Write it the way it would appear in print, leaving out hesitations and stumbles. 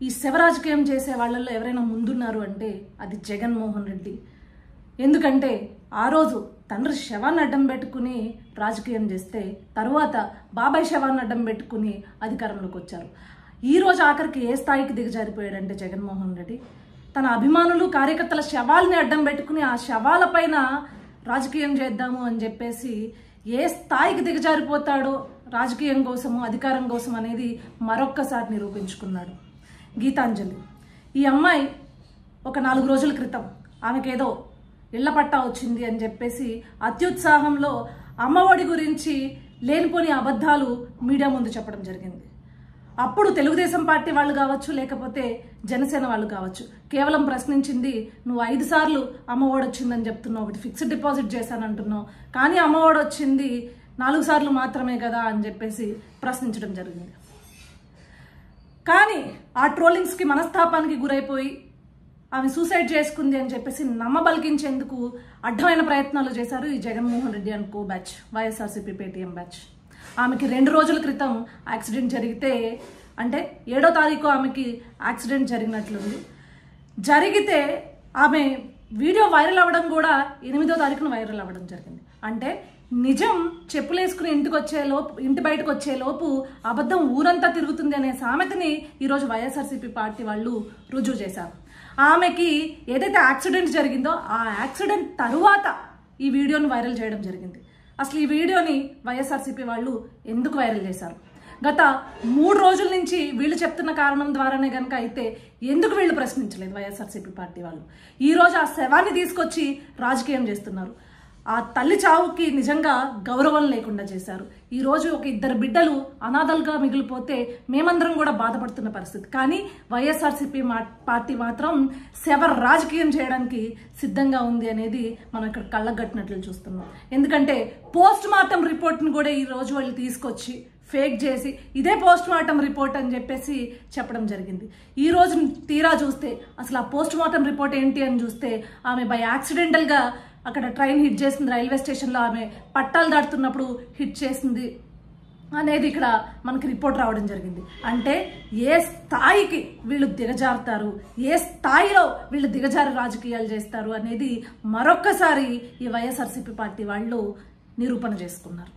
ఈ శివరాజకీయం చేసే వాళ్ళల్లో ఎవరైనా ముందున్నారు అంటే అది జగన్మోహన్ రెడ్డి. ఎందుకంటే ఆ రోజు తండ్రి శవాన్ని అడ్డం పెట్టుకుని రాజకీయం చేస్తే తరువాత బాబాయ్ శవాన్ని అడ్డం పెట్టుకుని అధికారంలోకి వచ్చారు. ఈ రోజు ఆఖరికి ఏ స్థాయికి దిగజారిపోయాడంటే జగన్మోహన్ రెడ్డి తన అభిమానులు కార్యకర్తల శవాల్ని అడ్డం పెట్టుకుని ఆ శవాలపైన రాజకీయం చేద్దాము అని చెప్పేసి ఏ స్థాయికి దిగజారిపోతాడో రాజకీయం కోసము అధికారం కోసం అనేది మరొక్కసారి నిరూపించుకున్నాడు. గీతాంజలి ఈ అమ్మాయి ఒక 4 రోజుల క్రితం ఆమెకేదో ఇళ్ల పట్టా వచ్చింది అని చెప్పేసి అత్యుత్సాహంలో అమ్మఒడి గురించి లేనిపోని అబద్ధాలు మీడియా ముందు చెప్పడం జరిగింది. అప్పుడు తెలుగుదేశం పార్టీ వాళ్ళు కావచ్చు లేకపోతే జనసేన వాళ్ళు కావచ్చు కేవలం ప్రశ్నించింది, నువ్వు 5 సార్లు అమ్మఒడి వచ్చిందని చెప్తున్నావు, ఒకటి ఫిక్స్డ్ డిపాజిట్ చేశానంటున్నావు, కానీ అమ్మఒడి వచ్చింది 4 సార్లు మాత్రమే కదా అని చెప్పేసి ప్రశ్నించడం జరిగింది. కానీ ఆ ట్రోలింగ్స్కి మనస్తాపానికి గురైపోయి ఆమె సూసైడ్ చేసుకుంది అని చెప్పేసి నమ్మబలికించేందుకు అడ్డమైన ప్రయత్నాలు చేశారు ఈ Jaganmohan Reddy and co batch, YSRCP Paytm batch. ఆమెకి 2 రోజుల క్రితం యాక్సిడెంట్ జరిగితే అంటే 7వ తారీఖు ఆమెకి యాక్సిడెంట్ జరిగినట్లుంది. జరిగితే ఆమె వీడియో వైరల్ అవ్వడం కూడా 8వ తారీఖున వైరల్ అవ్వడం జరిగింది. అంటే నిజం చెప్పులేసుకుని ఇంటి బయటకు వచ్చే లోపు అబద్ధం ఊరంతా తిరుగుతుంది అనే సామెతని ఈరోజు వైఎస్ఆర్సీపీ పార్టీ వాళ్ళు రుజువు చేశారు. ఆమెకి ఏదైతే యాక్సిడెంట్ జరిగిందో ఆ యాక్సిడెంట్ తరువాత ఈ వీడియోని వైరల్ చేయడం జరిగింది. అసలు ఈ వీడియోని వైఎస్ఆర్సీపీ వాళ్ళు ఎందుకు వైరల్ చేశారు? గత 3 రోజుల నుంచి వీళ్ళు చెప్తున్న కారణం ద్వారానే కనుక అయితే ఎందుకు వీళ్ళు ప్రశ్నించలేదు వైఎస్ఆర్సీపీ పార్టీ వాళ్ళు? ఈరోజు ఆ శవాన్ని తీసుకొచ్చి రాజకీయం చేస్తున్నారు. ఆ తల్లి చావుకి నిజంగా గౌరవం లేకుండా చేశారు. ఈరోజు ఒక 2 బిడ్డలు అనాథలుగా మిగిలిపోతే మేమందరం కూడా బాధపడుతున్న పరిస్థితి. కానీ వైఎస్ఆర్సీపీ పార్టీ మాత్రం శవ రాజకీయం చేయడానికి సిద్ధంగా ఉంది అనేది మనం ఇక్కడ కళ్ళగట్టినట్లు చూస్తున్నాం. ఎందుకంటే పోస్ట్ మార్టం రిపోర్ట్ని కూడా ఈరోజు వాళ్ళు తీసుకొచ్చి ఫేక్ చేసి ఇదే పోస్ట్ మార్టం రిపోర్ట్ అని చెప్పేసి చెప్పడం జరిగింది. ఈ రోజు తీరా చూస్తే అసలు ఆ పోస్ట్ మార్టం రిపోర్ట్ ఏంటి అని చూస్తే ఆమె బై యాక్సిడెంటల్గా అక్కడ ట్రైన్ హిట్ చేసింది, రైల్వే స్టేషన్లో ఆమె పట్టాలు దాటుతున్నప్పుడు హిట్ చేసింది అనేది ఇక్కడ మనకి రిపోర్ట్ రావడం జరిగింది. అంటే ఏ స్థాయికి వీళ్ళు దిగజారుతారు, ఏ స్థాయిలో వీళ్ళు దిగజారి రాజకీయాలు చేస్తారు అనేది మరొక్కసారి ఈ వైఎస్ఆర్సీపీ పార్టీ వాళ్ళు నిరూపణ చేసుకున్నారు.